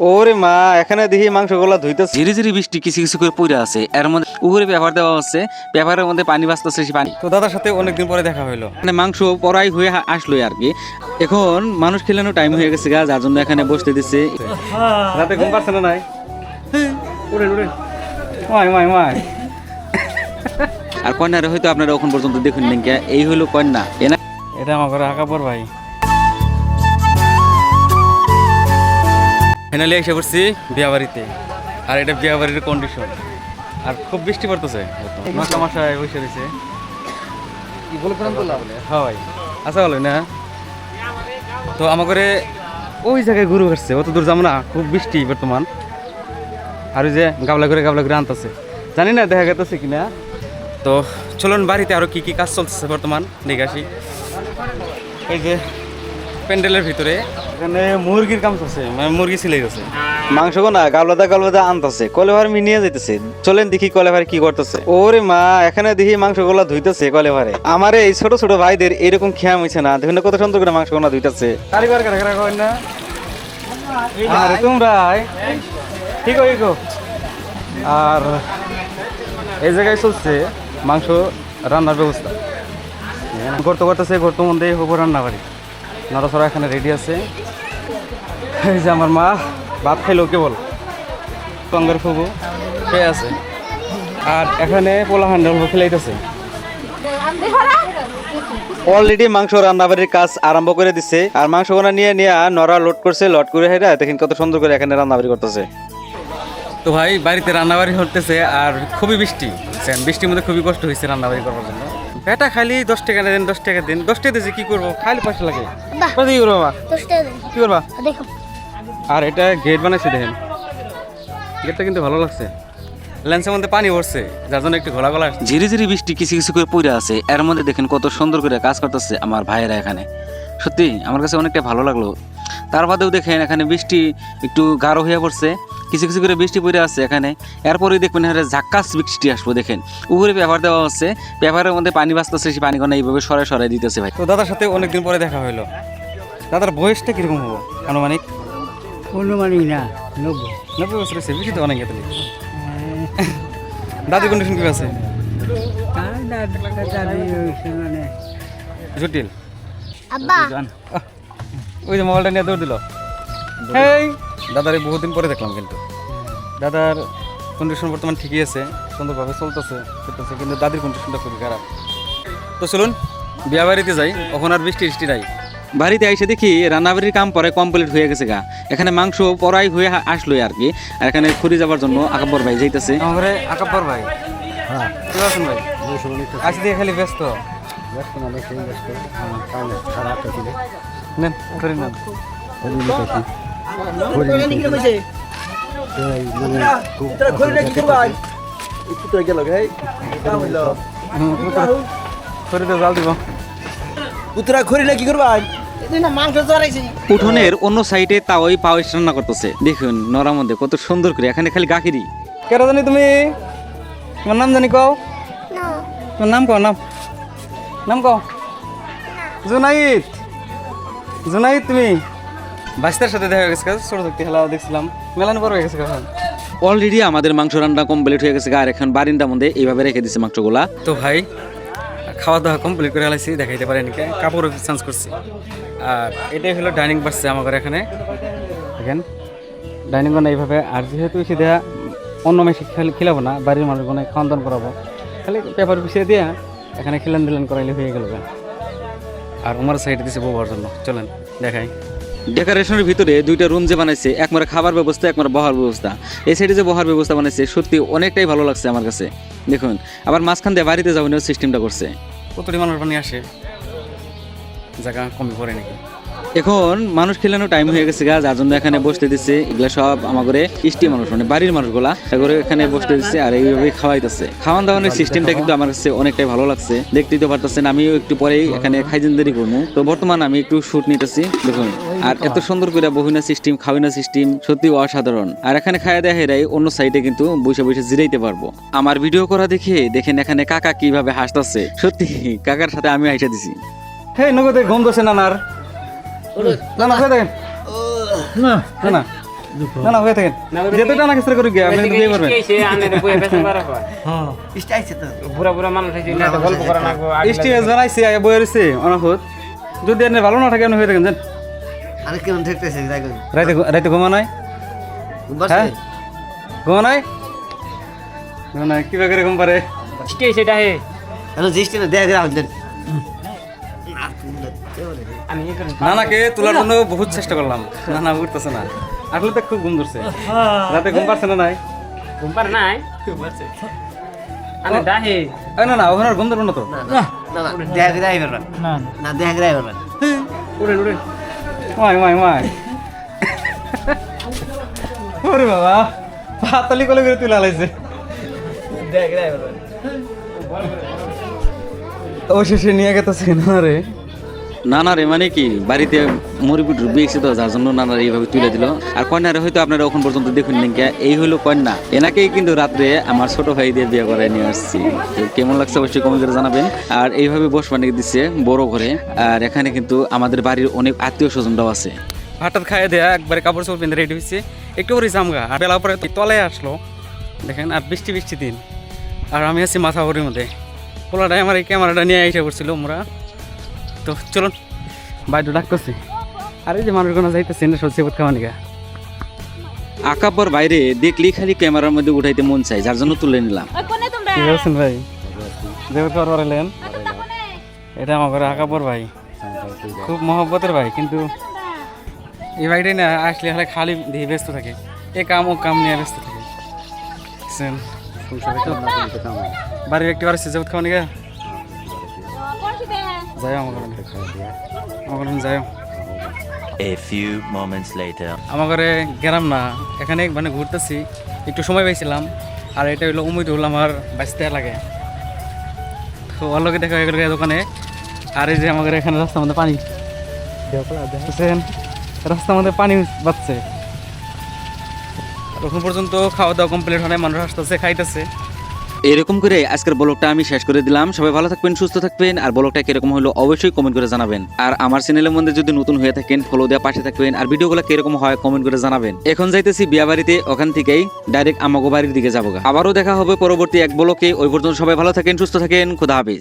ওরে মা, এখানে দেখি মাংসগুলা ধুইতেছে। ঝিরি ঝিরি বৃষ্টি কিছু কিছু করে পড়ে আছে, এর মধ্যে উপরে পেপার দেওয়া হচ্ছে, পেপারের মধ্যে পানি বাঁচতেছে, সেই পানি। তো দাদার সাথে অনেকদিন পরে দেখা হইলো, মানে মাংস পড়াই হয়ে আসলো আর কি। এখন মানুষ খেলানো টাইম হয়ে গেছে গা, যার জন্য এখানে বসতে দিচ্ছে। রাতে ঘুম পাচ্ছে না? নাই, উড়েন উড়েন, মাই মাই মাই। আর কন্যারে হয়তো আপনারা এখন পর্যন্ত দেখুন নাই, এই হলো কন্যা। এটা আমার ঘরে আকাপর ভাই। ফাইনালি এসে পড়ছি বিয়া বাড়িতে, আর এটা বিয়া বাড়ির কন্ডিশন। আর খুব বৃষ্টি পড়তেছে, মশা মশায় বসে রয়েছে। হ্যাঁ ভাই, আচ্ছা ভালো না। তো আমার ঘরে ওই জায়গায় গরু আসছে, অত দূর যাবো না, খুব বৃষ্টি বর্তমান। আর ওই যে গাবলা করে আনতেছে, জানি না দেখা গেতেছে কিনা। তো চলুন বাড়িতে আরো কি কি কাজ চলতেছে বর্তমান দেখে আসি। এই যে প্যান্ডেলের ভিতরে এখানে মুরগির কাম চলছে, মানে মুরগি সিলাই গেছে। মাংস না গাবলাদা আনতেছে, কলেভার নিয়ে যেতেছে। চলেন দেখি কলেভার কি করতেছে। ওরে মা, এখানে দেখি মাংসগুলা ধুইতেছে কলেভারে। আমার এই ছোট ছোট ভাইদের এরকম খেয়াল হয়েছে না, দেখুন কত সুন্দর করে মাংসগুলা ধুইতেছে। কারিগর কারা কয় না আরে তোমরা ঠিক হই গো। আর এই জায়গায় চলছে মাংস রান্নার ব্যবস্থা, করতেছে গর্ত মধ্যে হবো রান্না বাড়ি। নড়াচড়া এখানে রেডি আছে। এই যে আমার মা ভাত খাইলো কেবল, টঙ্গের ফুবু খেয়ে আছে। আর এখানে পোলা হ্যান্ডেল খেলাইতেছে। অলরেডি মাংস রান্নাবাড়ির কাজ আরম্ভ করে দিচ্ছে। আর মাংসগুলো নিয়ে নড়া লোড করছে, লোড করে হেরা দেখেন কত সুন্দর করে এখানে রান্নাবাড়ি করতেছে। তো ভাই বাড়িতে রান্নাবাড়ি হতেছে, আর খুবই বৃষ্টি, বৃষ্টির মধ্যে খুবই কষ্ট হয়েছে রান্নাবাড়ি করার জন্য। এটা খালি 10 টাকা দেন, 10 টাকা দিন, 10 টাকা দিয়েছি কি করবো, খালি পয়সা লাগে। কি করবো বাবা, কি করবা? আর এটা গেট বানাইছে দেখেন, গেটটা কিন্তু ভালো লাগছে। লেন্সের মধ্যে পানি পড়ছে, যার জন্য একটু ঘোলা গলা। ঝিরি ঝিরি বৃষ্টি কিছু কিছু করে পড়ে আছে, এর মধ্যে দেখেন কত সুন্দর করে কাজ করতেছে আমার ভাইয়েরা এখানে। সত্যি আমার কাছে অনেকটা ভালো লাগলো। তার বাদেও দেখেন এখানে বৃষ্টি একটু গাঢ় হয়ে পড়ছে, কিছু কিছু করে বৃষ্টি পড়ে আছে এখানে। এরপরেই দেখবেন এখানে ঝাক্কাস বৃষ্টি আসবো। দেখেন উপরে পেপার দেওয়া হচ্ছে, পেপারের মধ্যে পানি বাঁচতেছে, সেই পানিগুলো এইভাবে সরাই দিতেছে ভাই। তো দাদার সাথে অনেকদিন পরে দেখা হইলো। দাদার বয়সটা কিরকম হবো আনুমানিক? না 90 বছর হয়েছে, বেশি তো অনেক। দাদি কন্ডিশন কি আছে? জটিল। ওই যে মোবাইলটা নিয়ে দৌড় দিল। এই দাদার এই বহুদিন পরে দেখলাম, কিন্তু দাদার কন্ডিশন বর্তমান ঠিকই আছে, সুন্দরভাবে চলতেছে, কিন্তু দাদির কন্ডিশনটা খুবই খারাপ। তো চলুন বিয়া বাড়িতে যাই, ওখানে আর বৃষ্টি নাই। বাড়িতে এসে দেখি রান্নাবাড়ির কাম পরে কমপ্লিট হয়ে গেছে গা, এখানে মাংস পড়াই হয়ে আসলো আর কি। আর এখানে খুঁড়ি যাবার জন্য আকাব্বর ভাই যাইতেছে। আমার আকাব্বর ভাই, হ্যাঁ কি আছেন ভাই? আজ দিয়ে খালি ব্যস্ত নেন, করে নেন। জাল দিব পুতরা খড়ি না কি করবা? উঠোনের অন্য সাইডে তাওই পাওয়াই রান্না করতেছে, দেখুন নরার মধ্যে কত সুন্দর করে। এখানে খালি গাখিরি। কেন জানি তুমি, তোমার নাম জানি কও, তোমার নাম কও, নাম কও। জুনাইদ তুমি বাস্তার সাথে দেখা গেছে, ছোট থাকতে খেলা দেখছিলাম, মেলানো বড় হয়ে গেছে। অলরেডি আমাদের মাংস রান্না কমপ্লিট হয়ে গেছে, আর এখন বারিন্দার মধ্যে এইভাবে রেখে দিচ্ছে মাংসগুলা। তো ভাই খাওয়া দাওয়া কমপ্লিট করে ফেলাইছি, দেখাইতে পারি নাকি, কাপড় চেঞ্জ করছি। আর এটাই হলো ডাইনিং বাসছে আমার ঘরে। এখানে দেখেন ডাইনিং না এইভাবে। আর যেহেতু সেটা অন্য মেশে খিলাবো না, বাড়ির মানুষগুলো খাওয়ান দাওয়ান করাবো, খালি পেপার পিছিয়ে দিয়ে এখানে খিলান করাইলে হয়ে গেল। আর আমার সাইডে দিচ্ছে বউবার জন্য, চলেন দেখাই। ডেকোরেশনের ভিতরে দুইটা রুম যে বানাইছে, একমারে খাবার ব্যবস্থা, একমারে বহার ব্যবস্থা। এই সাইডে যে বহার ব্যবস্থা বানাইছে সত্যি অনেকটাই ভালো লাগছে আমার কাছে। দেখুন আবার মাঝখান দিয়ে বাড়িতে যাবেন সিস্টেমটা করছে। কতটি মানুষ পানি আসে, জায়গা কমে পড়ে নাকি। এখন মানুষ খেলানো টাইম হয়ে গেছে গা, যার জন্য এখানে বসতে দিচ্ছে। এগুলা সব আমার ঘরে ইষ্টি মানুষ, মানে বাড়ির মানুষগুলা এগুলো এখানে বসতে দিচ্ছে, আর এইভাবে খাওয়াইতেছে। খাওয়ান দাওয়ানোর সিস্টেমটা কিন্তু আমার কাছে অনেকটাই ভালো লাগছে। দেখতেই তো পারতেছেন, আমিও একটু পরেই এখানে খাইজেন্দারি করবো। তো বর্তমান আমি একটু শুট নিতেছি, দেখুন। আর এত সুন্দর করে বহিনা সিস্টেম, খাওয়াইনা সিস্টেম সত্যি অসাধারণ। আর এখানে খাইয়া দেয় হেরাই অন্য সাইডে কিন্তু বসে বসে জিরাইতে পারবো। আমার ভিডিও করা দেখে দেখেন এখানে কাকা কিভাবে হাসতেছে, সত্যি কাকার সাথে আমি হাসা দিছি। হে নগদে গন্ধ আছে নানার, না না দেখেন না না না না হয়ে থাকেন যেতে টানা কেসরে করে গিয়ে আপনি বিয়ে করবেন স্টাইছে তো স্টিএস বানাইছে আগে বইয়ের হইছে অনাহত যদি আপনি ভালো না থাকে আপনি হয়ে থাকেন জান আরে কেমন ঠেকতেছে তাই কই রাতে ঘুমা নাই বসে হ্যাঁ ঘুমা নাই না কিবা করে ঘুম পারে হ্যালো জিস্টি না দেখ রাখ দেন নানাকে তোলার জন্য বহুত চেষ্টা করলাম নানা উঠতেছে না আসলে তো খুব ঘুম ধরছে রাতে ঘুম পারছে না নাই না না ওখানে আর ঘুম ধরবো না তো না না দেখ ড্রাইভার না দেখ ড্রাইভার মাই মাই মাই ওরে বাবা পাতালি কলে করে তুলে আলাইছে দেখ ড্রাইভার অবশেষে নিয়ে গেতেছে না রে নানা রে মানে কি বাড়িতে মুরগি ডুবে গেছে তো যার জন্য নানার এইভাবে তুলে দিল আর কন্যারে হয়তো আপনারা এখন পর্যন্ত দেখুন নাকি এই হলো কন্যা এনাকেই কিন্তু রাত্রে আমার ছোট ভাই দিয়ে বিয়ে করে নিয়ে আসছি তো কেমন লাগছে অবশ্যই কমেন্ট করে জানাবেন আর এইভাবে বসবানি দিচ্ছে বড় ঘরে আর এখানে কিন্তু আমাদের বাড়ির অনেক আত্মীয় স্বজনরাও আছে ভাতটা খাইয়ে দেয়া একবারে কাপড় চোপড় পিন্ধে রেডি হয়েছে একটু করে জামগা আর বেলা পরে তলায় আসলো দেখেন আর বৃষ্টি বৃষ্টি দিন আর আমি আছি মাথা ভরির মধ্যে পোলাটাই আমার এই ক্যামেরাটা নিয়ে এসে পড়ছিল আমরা তো চলুন বাইরে ডাক করছি আর এই যে মানুষগুলো যাইতেছে না সত্যি বোধ খাওয়া নিকা আকাপর বাইরে দেখলি খালি ক্যামেরার মধ্যে উঠাইতে মন চাই যার জন্য তুলে নিলাম কি বলছেন ভাই দেবত খাবার এলেন এটা আমার ঘরে আকাপর ভাই খুব মহব্বতের ভাই কিন্তু এই ভাইটাই না আসলে হলে খালি দিয়ে ব্যস্ত থাকে এ কাম ও কাম নিয়ে ব্যস্ত থাকে বুঝছেন? বাড়ির একটি বার সেজত খাওয়া নিকা যাই আমার ঘরে যাই A few moments later. আমার ঘরে গেলাম না এখানে মানে ঘুরতেছি একটু সময় পাইছিলাম আর এটা হলো উমিদুল আমার বাঁচতে লাগে তো ওর লোকে দেখা হয়ে গেল দোকানে আর এই যে আমাদের এখানে রাস্তার মধ্যে পানি দেখছেন রাস্তার মধ্যে পানি বাজছে এখন পর্যন্ত খাওয়া দাওয়া কমপ্লিট হয় নাই, মানুষ আসতেছে খাইতেছে। এরকম করে আজকের ব্লগটা আমি শেষ করে দিলাম। সবাই ভালো থাকবেন, সুস্থ থাকবেন, আর ব্লগটা কিরকম হলো অবশ্যই কমেন্ট করে জানাবেন। আর আমার চ্যানেলের মধ্যে যদি নতুন হয়ে থাকেন ফলো দেওয়া পাশে থাকবেন, আর ভিডিওগুলো কিরকম হয় কমেন্ট করে জানাবেন। এখন যাইতেছি বিয়া বাড়িতে, ওখান থেকেই ডাইরেক্ট আমাগো বাড়ির দিকে যাবো। আবারও দেখা হবে পরবর্তী এক ব্লগে। ওই পর্যন্ত সবাই ভালো থাকেন, সুস্থ থাকেন, খোদা হাফেজ।